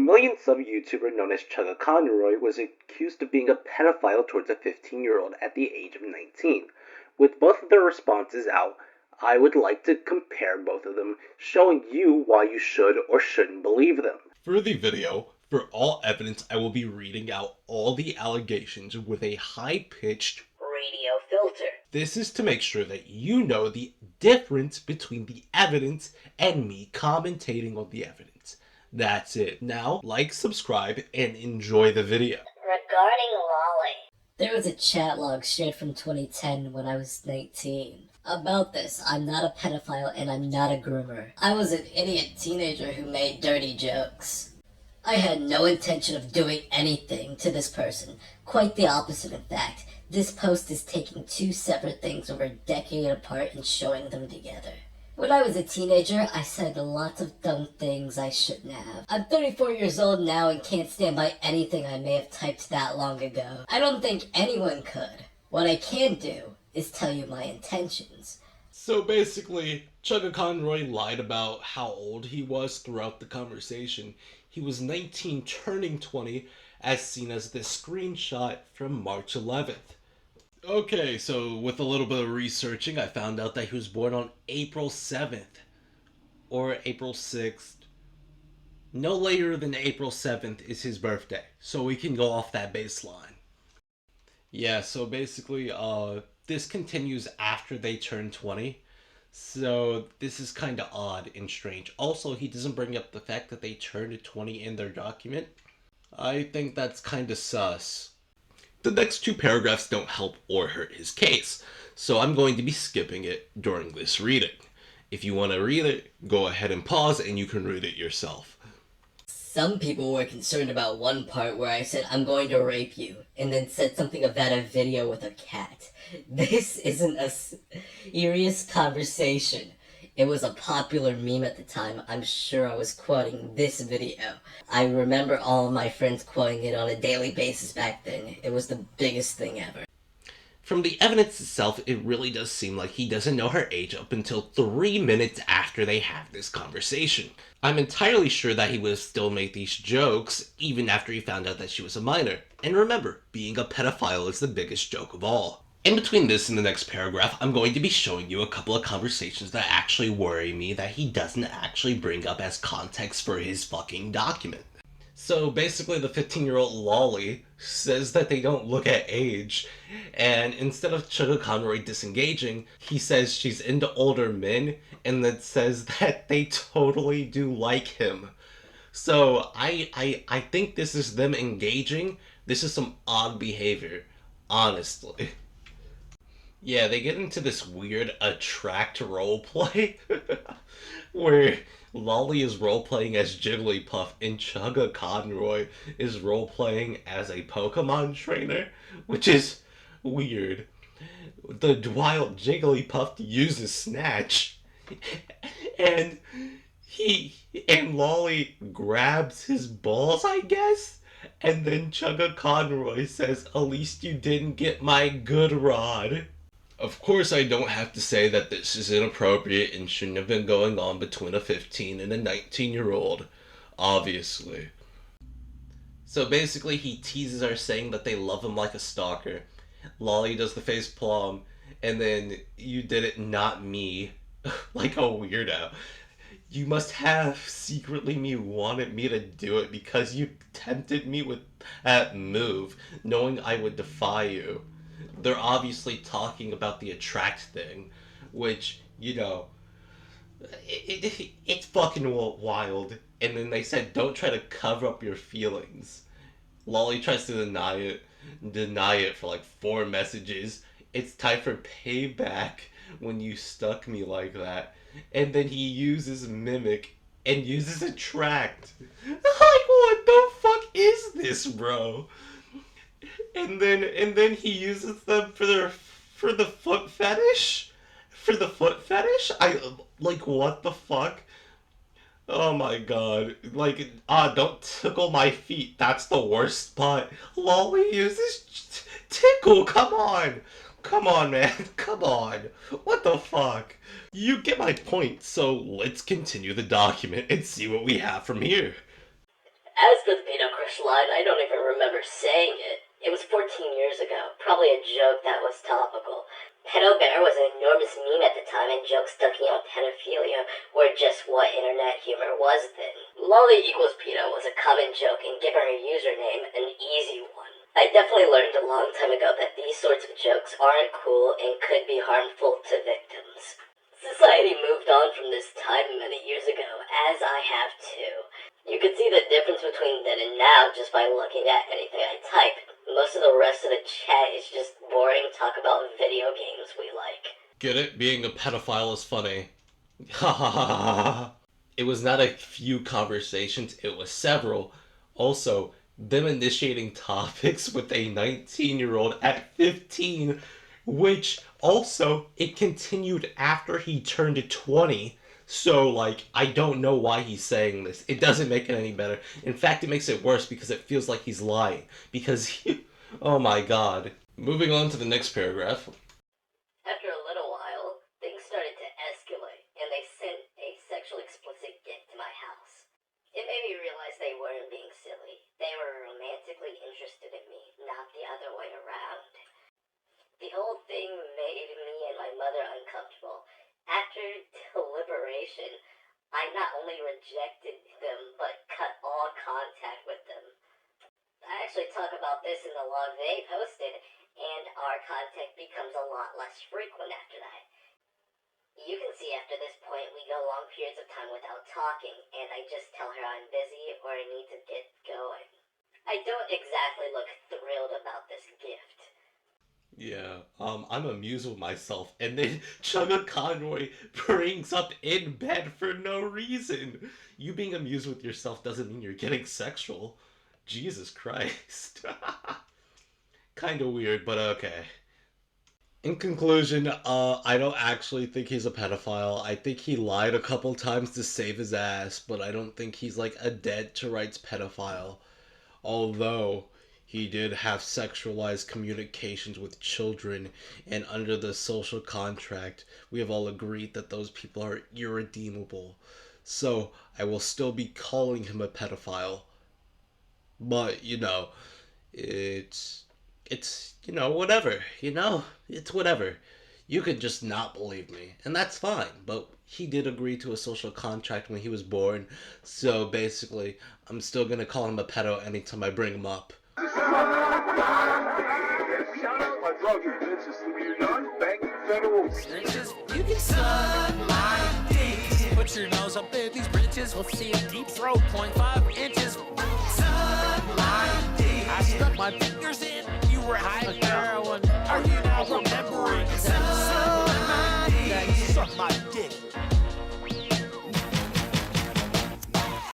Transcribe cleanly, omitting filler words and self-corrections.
million-sub YouTuber known as Chugga Conroy was accused of being a pedophile towards a 15-year-old at the age of 19. With both of their responses out, I would like to compare both of them, showing you why you should or shouldn't believe them. For the video, for all evidence, I will be reading out all the allegations with a high-pitched radio filter. This is to make sure that you know the difference between the evidence and me commentating on the evidence. That's it. Now, like, subscribe, and enjoy the video. Regarding Lolly. There was a chat log shared from 2010 when I was 19. About this, I'm not a pedophile and I'm not a groomer. I was an idiot teenager who made dirty jokes. I had no intention of doing anything to this person. Quite the opposite, in fact. This post is taking two separate things over a decade apart and showing them together. When I was a teenager, I said lots of dumb things I shouldn't have. I'm 34 years old now and can't stand by anything I may have typed that long ago. I don't think anyone could. What I can do is tell you my intentions. So basically, Chugga Conroy lied about how old he was throughout the conversation. He was 19 turning 20, as seen as this screenshot from March 11th. Okay, so with a little bit of researching, I found out that he was born on April 7th, or April 6th. No later than April 7th is his birthday, so we can go off that baseline. Yeah, so basically, this continues after they turn 20, so this is kind of odd and strange. Also, he doesn't bring up the fact that they turned 20 in their document. I think that's kind of sus. The next two paragraphs don't help or hurt his case, so I'm going to be skipping it during this reading. If you want to read it, go ahead and pause and you can read it yourself. Some people were concerned about one part where I said, I'm going to rape you, and then said something about a video with a cat. This isn't a serious conversation. It was a popular meme at the time. I'm sure I was quoting this video. I remember all of my friends quoting it on a daily basis back then. It was the biggest thing ever. From the evidence itself, it really does seem like he doesn't know her age up until 3 minutes after they have this conversation. I'm entirely sure that he would have still made these jokes even after he found out that she was a minor. And remember, being a pedophile is the biggest joke of all. In between this and the next paragraph, I'm going to be showing you a couple of conversations that actually worry me that he doesn't actually bring up as context for his fucking document. So basically the 15-year-old Lolly says that they don't look at age, and instead of Chugga Conroy disengaging, he says she's into older men, and then says that they totally do like him. So I think this is them engaging. This is some odd behavior, honestly. Yeah, they get into this weird attract roleplay where Lolly is roleplaying as Jigglypuff and Chugga Conroy is roleplaying as a Pokemon trainer, which is weird. While Jigglypuff uses Snatch, and Lolly grabs his balls, I guess, and then Chugga Conroy says, "At least you didn't get my good rod." Of course, I don't have to say that this is inappropriate and shouldn't have been going on between a 15 and a 19-year-old, obviously. So basically, he teases her saying that they love him like a stalker. Lolly does the face palm, and then "you did it, not me," like a weirdo. "You must have secretly wanted me to do it because you tempted me with that move, knowing I would defy you." They're obviously talking about the attract thing, which, you know, it's fucking wild. And then they said, "Don't try to cover up your feelings." Lolly tries to deny it for like 4 messages. "It's time for payback when you stuck me like that." And then he uses mimic and uses attract. Like, what the fuck is this, bro? And then he uses them for the foot fetish? For the foot fetish? Like, what the fuck? Oh my god. Like, don't tickle my feet. That's the worst spot. Lolly uses tickle. Come on. Come on, man. Come on. What the fuck? You get my point, so let's continue the document and see what we have from here. As for the pedo crush line, I don't even remember saying it. It was 14 years ago, probably a joke that was topical. Pedo Bear was an enormous meme at the time, and jokes dunking on pedophilia were just what internet humor was then. Lolly equals pedo was a common joke, and given her username, an easy one. I definitely learned a long time ago that these sorts of jokes aren't cool and could be harmful to victims. Society moved on from this time many years ago, as I have too. You can see the difference between then and now just by looking at anything I type. Most of the rest of the chat is just boring talk about video games we like. Get it? Being a pedophile is funny. Ha ha ha ha ha. It was not a few conversations, it was several. Also, them initiating topics with a 19-year-old at 15, which also, it continued after he turned 20. So, like, I don't know why he's saying this. It doesn't make it any better. In fact, it makes it worse because it feels like he's lying. Because he... Oh my god. Moving on to the next paragraph. After a little while, things started to escalate, and they sent a sexually explicit gift to my house. It made me realize they weren't being silly. They were romantically interested in me, not the other way around. The whole thing made me and my mother uncomfortable. After deliberation, I not only rejected them, but cut all contact with them. I actually talk about this in the log they posted, and our contact becomes a lot less frequent after that. You can see after this point we go long periods of time without talking, and I just tell her I'm busy or I need to get going. I don't exactly look thrilled about this gift. Yeah, I'm amused with myself, and then Chugga Conroy brings up in bed for no reason. You being amused with yourself doesn't mean you're getting sexual. Jesus Christ. Kinda weird, but okay. In conclusion, I don't actually think he's a pedophile. I think he lied a couple times to save his ass, but I don't think he's like a dead-to-rights pedophile. Although... he did have sexualized communications with children, and under the social contract, we have all agreed that those people are irredeemable. So, I will still be calling him a pedophile. But, it's whatever, it's whatever. You could just not believe me, and that's fine, but he did agree to a social contract when he was born, so basically, I'm still gonna call him a pedo anytime I bring him up. Shout out my dog, you bitches. You're young, banking federal. You can suck my dick. Put your nose up in these britches. We'll see a deep throat, 0.5 inches. Suck my dick. I stuck my fingers in. You were high on heroin. Are you now remembering? Suck my dick. Suck my dick.